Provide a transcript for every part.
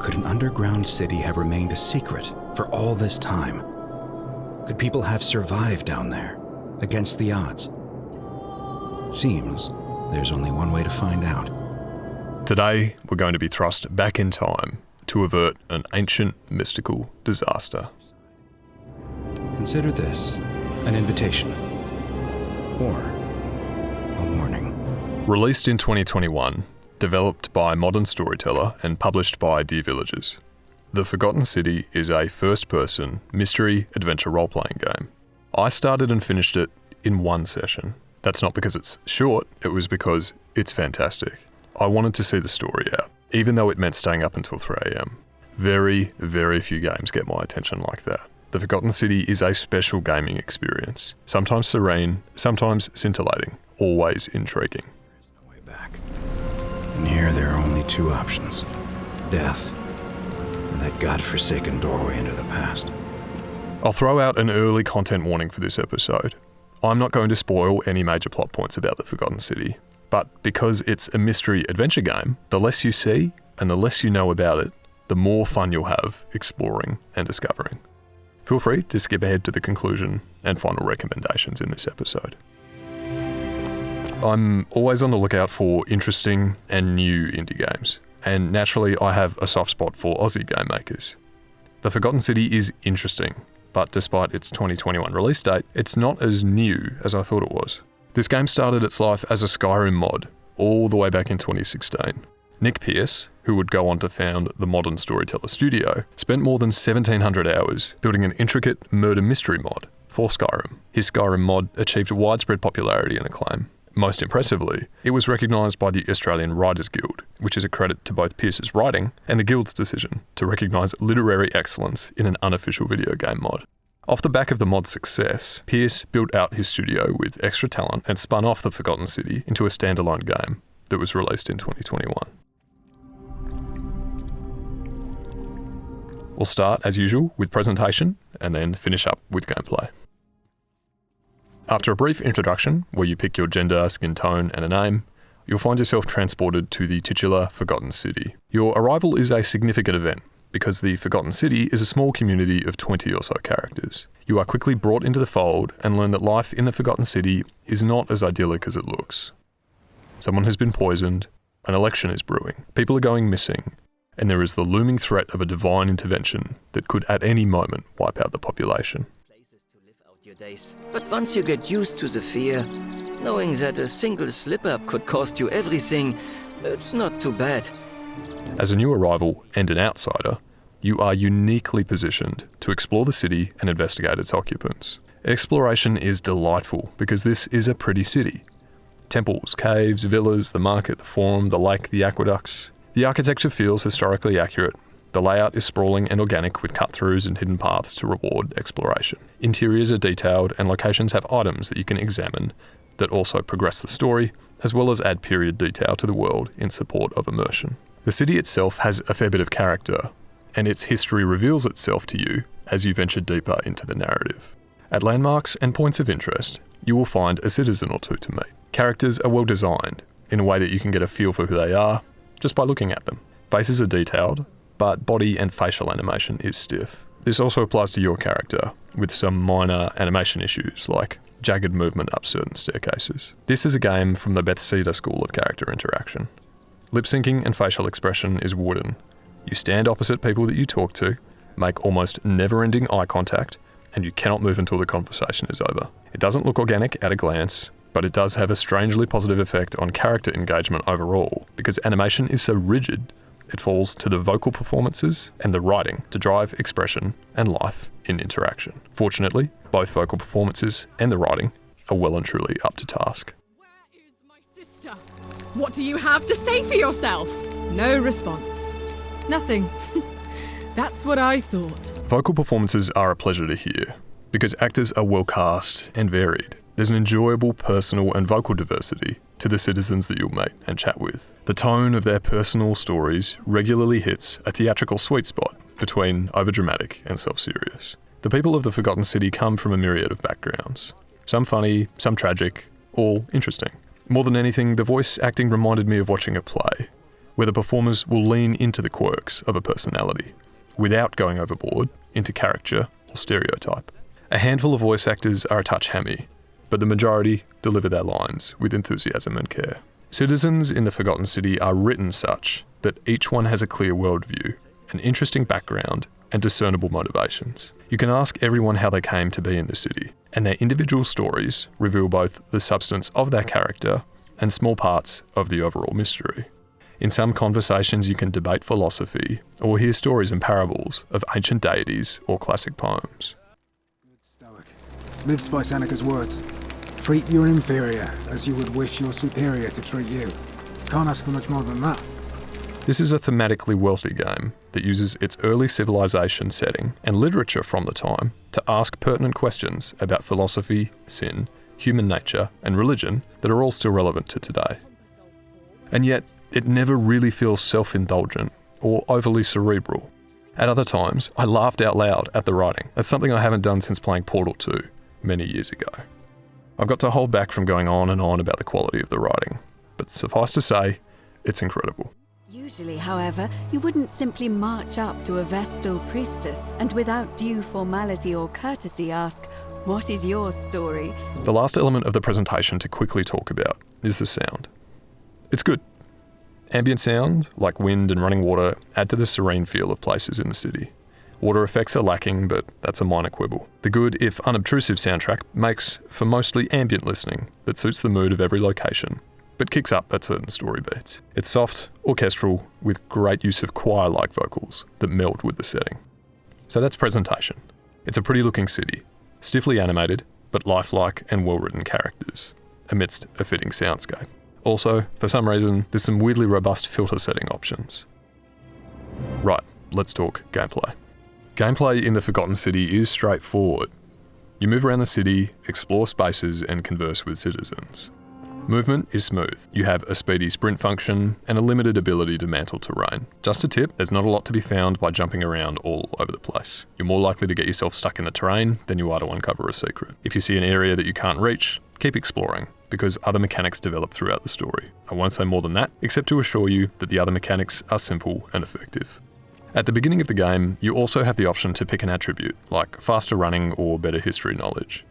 Could an underground city have remained a secret for all this time? Could people have survived down there, against the odds? It seems there's only one way to find out. Today, we're going to be thrust back in time to avert an ancient mystical disaster. Consider this an invitation, or a warning. Released in 2021, developed by Modern Storyteller and published by Dear Villagers, The Forgotten City is a first-person mystery adventure role-playing game. I started and finished it in one session. That's not because it's short, it was because it's fantastic. I wanted to see the story out, even though it meant staying up until 3 a.m. Very, very few games get my attention like that. The Forgotten City is a special gaming experience. Sometimes serene, sometimes scintillating, always intriguing. There's no way back. And here there are only two options. Death, or that godforsaken doorway into the past. I'll throw out an early content warning for this episode. I'm not going to spoil any major plot points about The Forgotten City, but because it's a mystery adventure game, the less you see and the less you know about it, the more fun you'll have exploring and discovering. Feel free to skip ahead to the conclusion and final recommendations in this episode. I'm always on the lookout for interesting and new indie games, and naturally I have a soft spot for Aussie game makers. The Forgotten City is interesting, but despite its 2021 release date, it's not as new as I thought it was. This game started its life as a Skyrim mod, all the way back in 2016. Nick Pierce, who would go on to found the Modern Storyteller studio, spent more than 1,700 hours building an intricate murder mystery mod for Skyrim. His Skyrim mod achieved widespread popularity and acclaim. Most impressively, it was recognised by the Australian Writers Guild, which is a credit to both Pierce's writing and the Guild's decision to recognise literary excellence in an unofficial video game mod. Off the back of the mod's success, Pierce built out his studio with extra talent and spun off The Forgotten City into a standalone game that was released in 2021. We'll start, as usual, with presentation and then finish up with gameplay. After a brief introduction, where you pick your gender, skin tone, and a name, you'll find yourself transported to the titular Forgotten City. Your arrival is a significant event, because the Forgotten City is a small community of 20 or so characters. You are quickly brought into the fold and learn that life in the Forgotten City is not as idyllic as it looks. Someone has been poisoned, an election is brewing, people are going missing, and there is the looming threat of a divine intervention that could at any moment wipe out the population. But once you get used to the fear, knowing that a single slip-up could cost you everything, it's not too bad. As a new arrival and an outsider, you are uniquely positioned to explore the city and investigate its occupants. Exploration is delightful because this is a pretty city. Temples, caves, villas, the market, the forum, the lake, the aqueducts. The architecture feels historically accurate. The layout is sprawling and organic with cut-throughs and hidden paths to reward exploration. Interiors are detailed and locations have items that you can examine that also progress the story, as well as add period detail to the world in support of immersion. The city itself has a fair bit of character, and its history reveals itself to you as you venture deeper into the narrative. At landmarks and points of interest, you will find a citizen or two to meet. Characters are well designed, in a way that you can get a feel for who they are just by looking at them. Faces are detailed, but body and facial animation is stiff. This also applies to your character, with some minor animation issues like jagged movement up certain staircases. This is a game from the Bethesda school of character interaction. Lip syncing and facial expression is wooden. You stand opposite people that you talk to, make almost never-ending eye contact, and you cannot move until the conversation is over. It doesn't look organic at a glance, but it does have a strangely positive effect on character engagement overall, because animation is so rigid, it falls to the vocal performances and the writing to drive expression and life in interaction. Fortunately, both vocal performances and the writing are well and truly up to task. Where is my sister? What do you have to say for yourself? No response. Nothing. That's what I thought. Vocal performances are a pleasure to hear, because actors are well cast and varied. There's an enjoyable personal and vocal diversity to the citizens that you'll meet and chat with. The tone of their personal stories regularly hits a theatrical sweet spot between overdramatic and self-serious. The people of the Forgotten City come from a myriad of backgrounds. Some funny, some tragic, all interesting. More than anything, the voice acting reminded me of watching a play. where the performers will lean into the quirks of a personality, without going overboard into caricature or stereotype. A handful of voice actors are a touch hammy, but the majority deliver their lines with enthusiasm and care. Citizens in the Forgotten City are written such that each one has a clear worldview, an interesting background, and discernible motivations. You can ask everyone how they came to be in the city, and their individual stories reveal both the substance of their character and small parts of the overall mystery. In some conversations you can debate philosophy or hear stories and parables of ancient deities or classic poems. Stoic. Lives by Seneca's words. Treat your inferior as you would wish your superior to treat you. Can't ask for much more than that. This is a thematically wealthy game that uses its early civilization setting and literature from the time to ask pertinent questions about philosophy, sin, human nature, and religion that are all still relevant to today. And yet, it never really feels self-indulgent or overly cerebral. At other times, I laughed out loud at the writing. That's something I haven't done since playing Portal 2 many years ago. I've got to hold back from going on and on about the quality of the writing, but suffice to say, it's incredible. Usually, however, you wouldn't simply march up to a Vestal priestess and without due formality or courtesy ask, "What is your story?" The last element of the presentation to quickly talk about is the sound. It's good. Ambient sound, like wind and running water, add to the serene feel of places in the city. Water effects are lacking, but that's a minor quibble. The good, if unobtrusive soundtrack makes for mostly ambient listening that suits the mood of every location, but kicks up at certain story beats. It's soft, orchestral, with great use of choir-like vocals that meld with the setting. So that's presentation. It's a pretty looking city, stiffly animated, but lifelike and well-written characters, amidst a fitting soundscape. Also, for some reason, there's some weirdly robust filter setting options. Right, let's talk gameplay. Gameplay in the Forgotten City is straightforward. You move around the city, explore spaces, and converse with citizens. Movement is smooth. You have a speedy sprint function and a limited ability to mantle terrain. Just a tip, there's not a lot to be found by jumping around all over the place. You're more likely to get yourself stuck in the terrain than you are to uncover a secret. If you see an area that you can't reach, keep exploring, because other mechanics develop throughout the story. I won't say more than that, except to assure you that the other mechanics are simple and effective. At the beginning of the game, you also have the option to pick an attribute, like faster running or better history knowledge.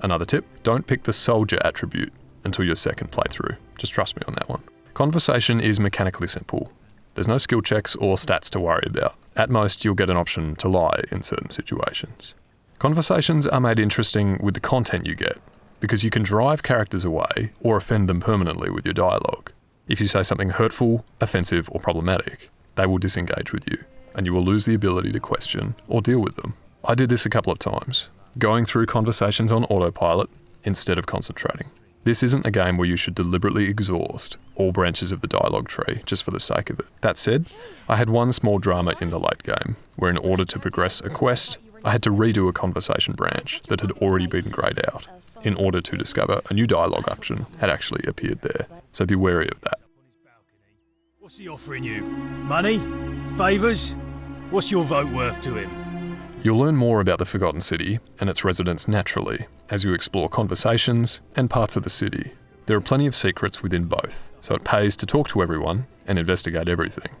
Another tip, don't pick the soldier attribute until your second playthrough. Just trust me on that one. Conversation is mechanically simple. There's no skill checks or stats to worry about. At most, you'll get an option to lie in certain situations. Conversations are made interesting with the content you get, because you can drive characters away or offend them permanently with your dialogue. If you say something hurtful, offensive, or problematic, they will disengage with you, and you will lose the ability to question or deal with them. I did this a couple of times, going through conversations on autopilot instead of concentrating. This isn't a game where you should deliberately exhaust all branches of the dialogue tree just for the sake of it. That said, I had one small drama in the late game, where in order to progress a quest, I had to redo a conversation branch that had already been greyed out, in order to discover a new dialogue option had actually appeared there. So be wary of that. What's he offering you? Money? Favours? What's your vote worth to him? You'll learn more about the Forgotten City and its residents naturally as you explore conversations and parts of the city. There are plenty of secrets within both, so it pays to talk to everyone and investigate everything.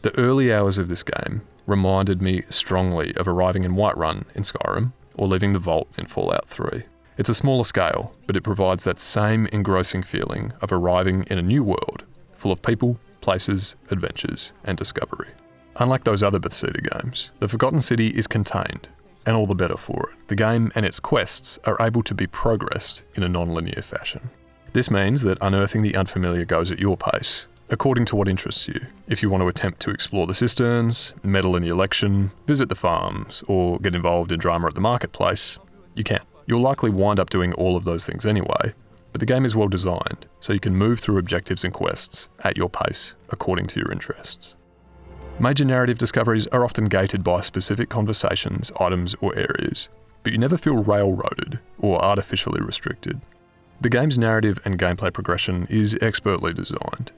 The early hours of this game reminded me strongly of arriving in Whiterun in Skyrim or leaving the Vault in Fallout 3. It's a smaller scale, but it provides that same engrossing feeling of arriving in a new world, full of people, places, adventures, and discovery. Unlike those other Bethesda games, the Forgotten City is contained, and all the better for it. The game and its quests are able to be progressed in a non-linear fashion. This means that unearthing the unfamiliar goes at your pace, according to what interests you. If you want to attempt to explore the cisterns, meddle in the election, visit the farms, or get involved in drama at the marketplace, you can. You'll likely wind up doing all of those things anyway, but the game is well designed, so you can move through objectives and quests at your pace, according to your interests. Major narrative discoveries are often gated by specific conversations, items, or areas, but you never feel railroaded or artificially restricted. The game's narrative and gameplay progression is expertly designed.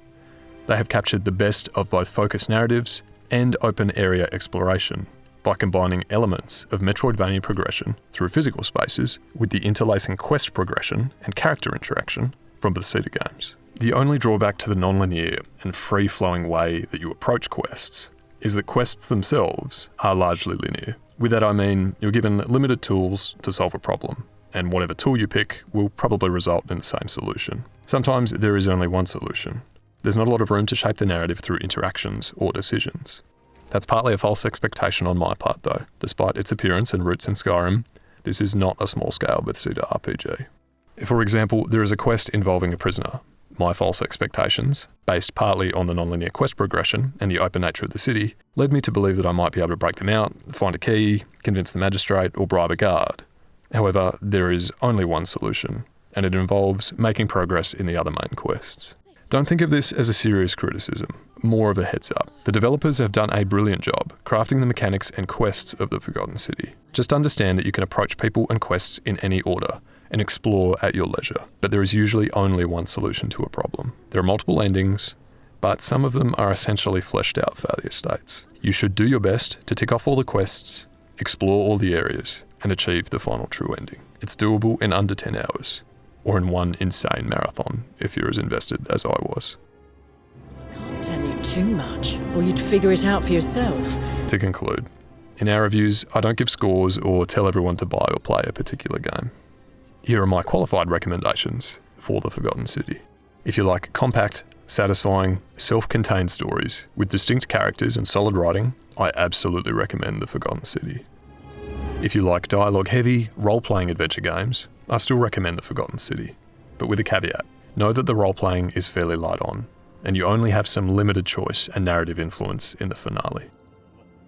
They have captured the best of both focused narratives and open area exploration by combining elements of Metroidvania progression through physical spaces with the interlacing quest progression and character interaction from Bethesda games. The only drawback to the non-linear and free-flowing way that you approach quests is that quests themselves are largely linear. With that I mean you're given limited tools to solve a problem, and whatever tool you pick will probably result in the same solution. Sometimes there is only one solution. There's not a lot of room to shape the narrative through interactions or decisions. That's partly a false expectation on my part though. Despite its appearance and roots in Skyrim, this is not a small-scale Bethesda RPG. If, for example, there is a quest involving a prisoner, my false expectations, based partly on the non-linear quest progression and the open nature of the city, led me to believe that I might be able to break them out, find a key, convince the magistrate, or bribe a guard. However, there is only one solution, and it involves making progress in the other main quests. Don't think of this as a serious criticism, more of a heads up. The developers have done a brilliant job crafting the mechanics and quests of the Forgotten City. Just understand that you can approach people and quests in any order, and explore at your leisure. But there is usually only one solution to a problem. There are multiple endings, but some of them are essentially fleshed out failure states. You should do your best to tick off all the quests, explore all the areas, and achieve the final true ending. It's doable in under 10 hours, or in one insane marathon if you're as invested as I was. Can't tell you too much, or you'd figure it out for yourself. To conclude, in our reviews, I don't give scores or tell everyone to buy or play a particular game. Here are my qualified recommendations for The Forgotten City. If you like compact, satisfying, self-contained stories with distinct characters and solid writing, I absolutely recommend The Forgotten City. If you like dialogue-heavy, role-playing adventure games, I still recommend The Forgotten City, but with a caveat. Know that the role-playing is fairly light on, and you only have some limited choice and narrative influence in the finale.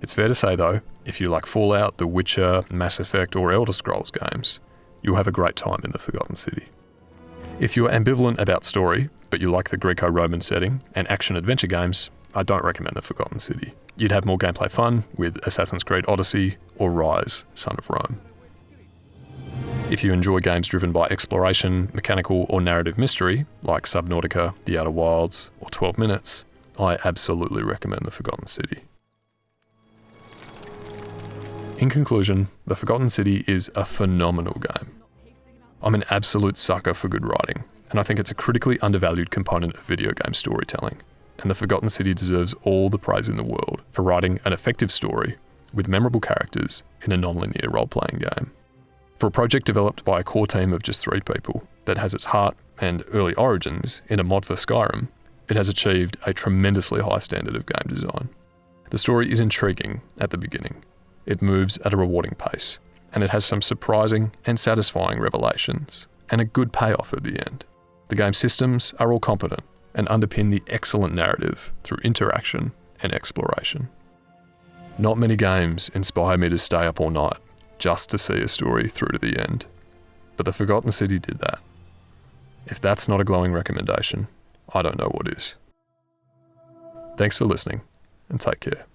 It's fair to say though, if you like Fallout, The Witcher, Mass Effect or Elder Scrolls games, you'll have a great time in The Forgotten City. If you're ambivalent about story, but you like the Greco-Roman setting and action-adventure games, I don't recommend The Forgotten City. You'd have more gameplay fun with Assassin's Creed Odyssey or Rise, Son of Rome. If you enjoy games driven by exploration, mechanical or narrative mystery, like Subnautica, The Outer Wilds or 12 Minutes, I absolutely recommend The Forgotten City. In conclusion, The Forgotten City is a phenomenal game. I'm an absolute sucker for good writing, and I think it's a critically undervalued component of video game storytelling, and The Forgotten City deserves all the praise in the world for writing an effective story with memorable characters in a non-linear role-playing game. For a project developed by a core team of just 3 people that has its heart and early origins in a mod for Skyrim, it has achieved a tremendously high standard of game design. The story is intriguing at the beginning. It moves at a rewarding pace, and it has some surprising and satisfying revelations, and a good payoff at the end. The game's systems are all competent and underpin the excellent narrative through interaction and exploration. Not many games inspire me to stay up all night just to see a story through to the end, but The Forgotten City did that. If that's not a glowing recommendation, I don't know what is. Thanks for listening, and take care.